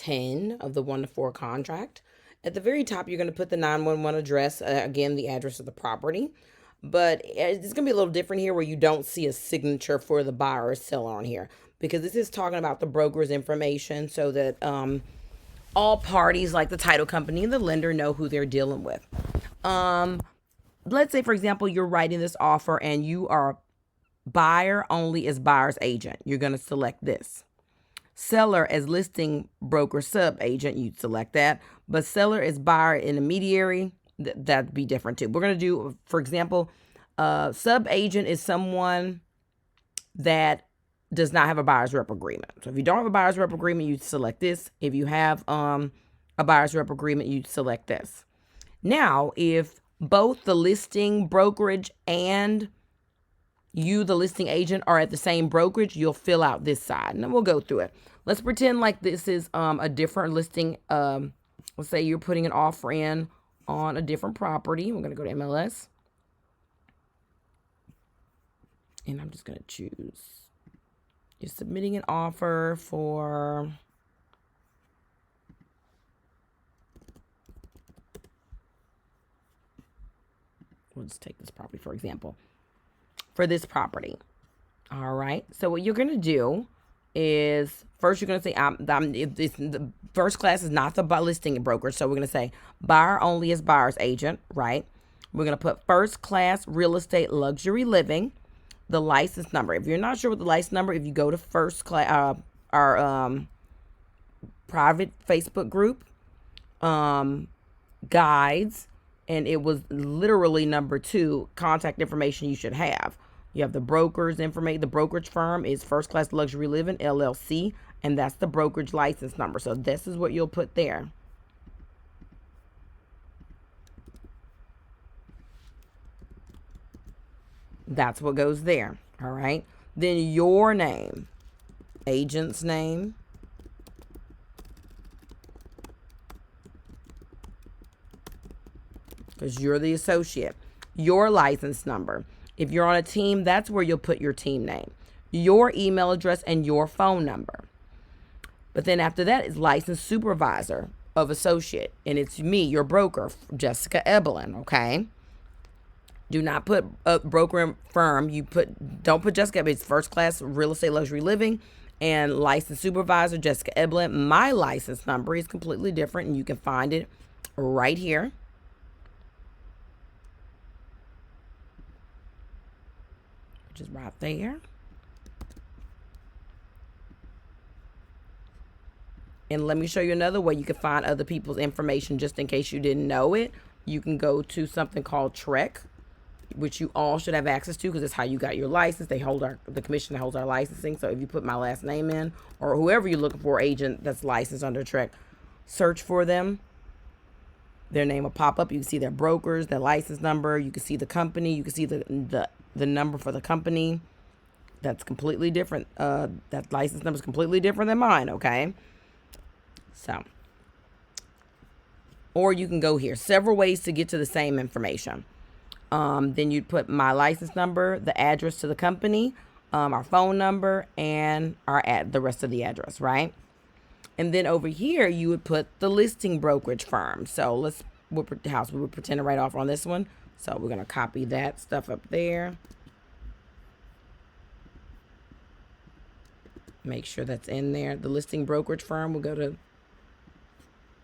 10 of the 1 to 4 contract. At the very top, you're going to put the 911 address, again, the address of the property. But it's going to be a little different here where you don't see a signature for the buyer or seller on here, because this is talking about the broker's information so that all parties, like the title company and the lender, know who they're dealing with. Let's say, for example, you're writing this offer and you are buyer only as buyer's agent. You're going to select this. Seller as listing broker sub agent, you'd select that. But seller as buyer intermediary, that'd be different too. We're going to do, for example, sub agent is someone that does not have a buyer's rep agreement. So if you don't have a buyer's rep agreement, you select this. If you have a buyer's rep agreement, you select this. Now, if both the listing brokerage and you, the listing agent, are at the same brokerage, you'll fill out this side, and then we'll go through it. Let's pretend like this is a different listing. Let's say you're putting an offer in on a different property. We're going to go to MLS. And I'm just going to choose. You're submitting an offer for... We'll just take this property, for example. For this property. All right. So what you're going to do is, first you're going to say, the first class is not the listing broker. So we're going to say buyer only as buyer's agent, right? We're going to put first class real estate luxury living, the license number. If you're not sure what the license number, if you go to first class, our private Facebook group, guides, and it was literally number 2 contact information you should have. You have the broker's information. The brokerage firm is First Class Luxury Living, LLC, and that's the brokerage license number. So this is what you'll put there. That's what goes there, all right? Then your name, agent's name, because you're the associate. Your license number. If you're on a team, that's where you'll put your team name, your email address, and your phone number. But then after that is licensed supervisor of associate, and it's me, your broker, Jessica Ebelin, okay? Do not put a broker and firm. Don't put Jessica Ebelin. It's First Class Real Estate Luxury Living and licensed supervisor, Jessica Ebelin. My license number is completely different, and you can find it right here. Which is right there. And let me show you another way you can find other people's information just in case you didn't know it. You can go to something called TREC, which you all should have access to because it's how you got your license. They hold the commission that holds our licensing. So if you put my last name in, or whoever you're looking for, agent that's licensed under TREC, search for them. Their name will pop up. You can see their brokers, their license number. You can see the company. You can see the number for the company. That's completely different. That license number is completely different than mine, okay? So, or you can go here. Several ways to get to the same information. Then you'd put my license number, the address to the company, our phone number, and the rest of the address, right? And then over here, you would put the listing brokerage firm. So we would pretend to write off on this one. So we're going to copy that stuff up there. Make sure that's in there. The listing brokerage firm, we'll go to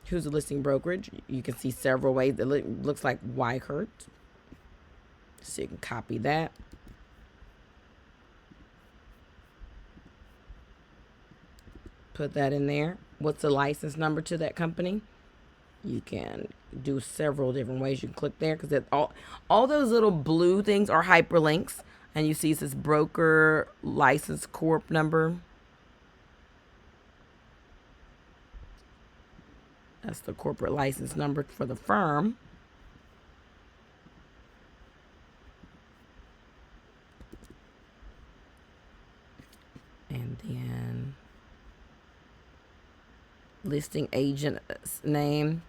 who's the listing brokerage. You can see several ways. It looks like Weichert. So you can copy that. Put that in there. What's the license number to that company? You can do several different ways. You can click there because all those little blue things are hyperlinks. And you see it says broker license corp number. That's the corporate license number for the firm. And then listing agent's name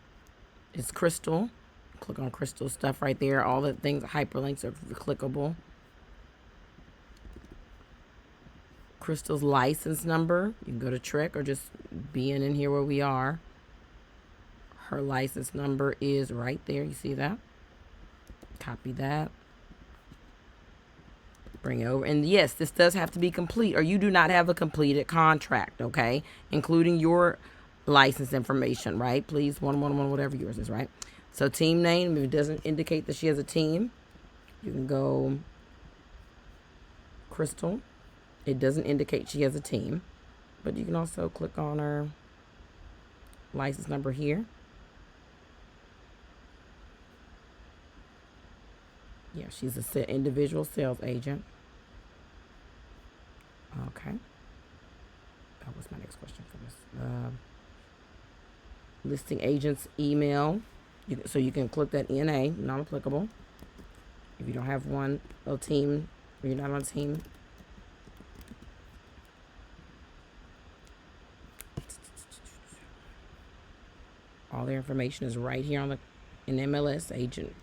is Crystal. Click on Crystal stuff right there. All the things, hyperlinks are clickable. Crystal's license number. You can go to Trek or just be in here where we are. Her license number is right there. You see that? Copy that. Bring it over. And yes, this does have to be complete, or you do not have a completed contract, okay? Including your license information, right? Please, 111, whatever yours is, right? So team name, if it doesn't indicate that she has a team, you can go Crystal. It doesn't indicate she has a team, but you can also click on her license number here. Yeah, she's an individual sales agent. Okay. That was my next question for this. Listing agent's email. So you can click that NA, not applicable. If you don't have one, a team, or you're not on a team. All their information is right here on in MLS agent.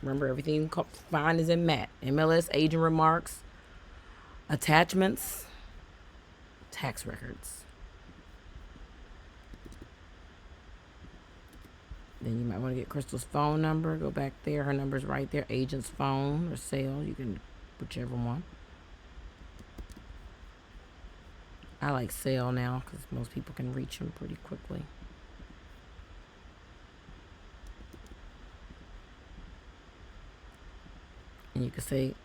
Remember, everything fine is in MAT. MLS agent remarks, attachments, tax records. Then you might want to get Crystal's phone number. Go back there. Her number's right there. Agent's phone or sale. You can whichever one. I like sale now because most people can reach them pretty quickly. And you can say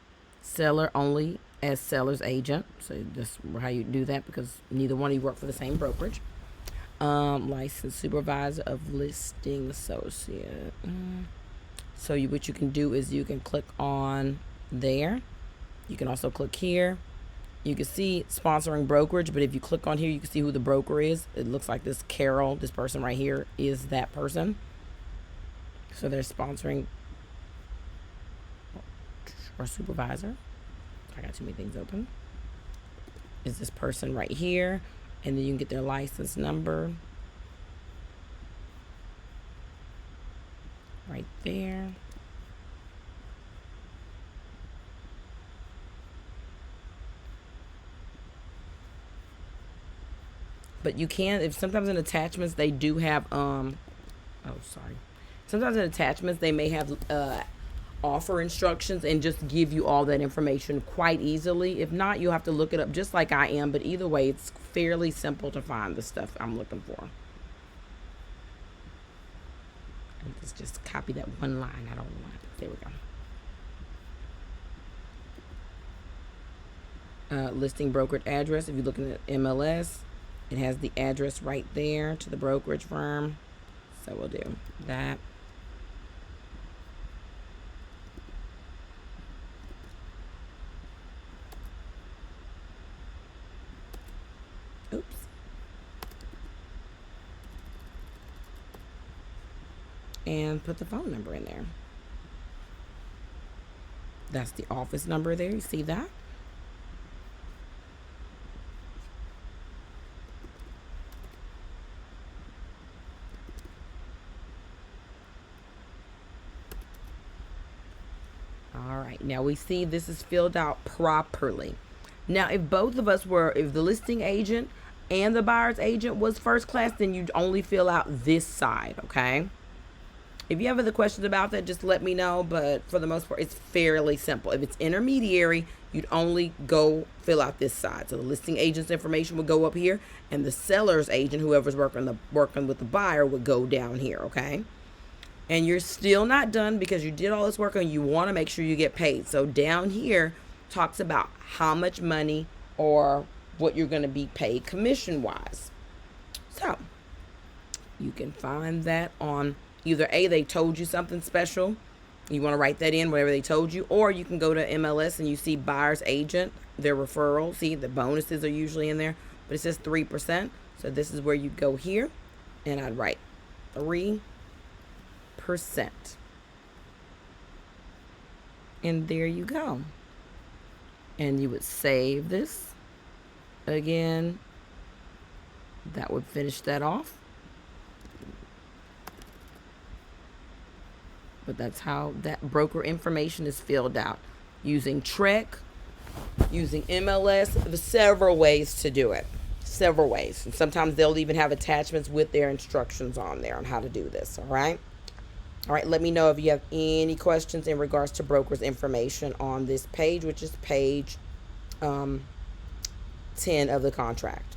seller only as seller's agent. So that's how you do that, because neither one of you work for the same brokerage. Licensed supervisor of listing associate. So what you can do is you can click on there. You can also click here. You can see sponsoring brokerage, but if you click on here, you can see who the broker is. It looks like this Carol, this person right here, is that person. So they're sponsoring or supervisor. I got too many things open. Is this person right here, and then you can get their license number right there. But you can, if sometimes in attachments they do have sometimes in attachments they may have offer instructions and just give you all that information quite easily. If not, you'll have to look it up just like I am, but either way it's fairly simple to find the stuff I'm looking for. Let's just copy that one line. I don't want it. There we go. Listing brokerage address. If you're looking at MLS, it has the address right there to the brokerage firm. So we'll do that. Oops. And put the phone number in there. That's the office number there. You see that? All right. Now we see this is filled out properly. Now, if both of us were, if the listing agent and the buyer's agent was first class, then you'd only fill out this side, okay? If you have other questions about that, just let me know. But for the most part, it's fairly simple. If it's intermediary, you'd only go fill out this side. So the listing agent's information would go up here, and the seller's agent, whoever's working with the buyer, would go down here, okay? And you're still not done because you did all this work and you want to make sure you get paid. So down here talks about how much money or what you're going to be paid commission-wise. So you can find that on either A, they told you something special, you want to write that in, whatever they told you, or you can go to MLS and you see buyer's agent, their referral. See, the bonuses are usually in there, but it says 3%. So this is where you go here, and I'd write 3%. And there you go. And you would save this. Again, that would finish that off. But that's how that broker information is filled out using Trek using MLS. There's several ways to do it. Several ways. And sometimes they'll even have attachments with their instructions on there on how to do this. All right. All right. Let me know if you have any questions in regards to broker's information on this page, which is page 10 of the contract.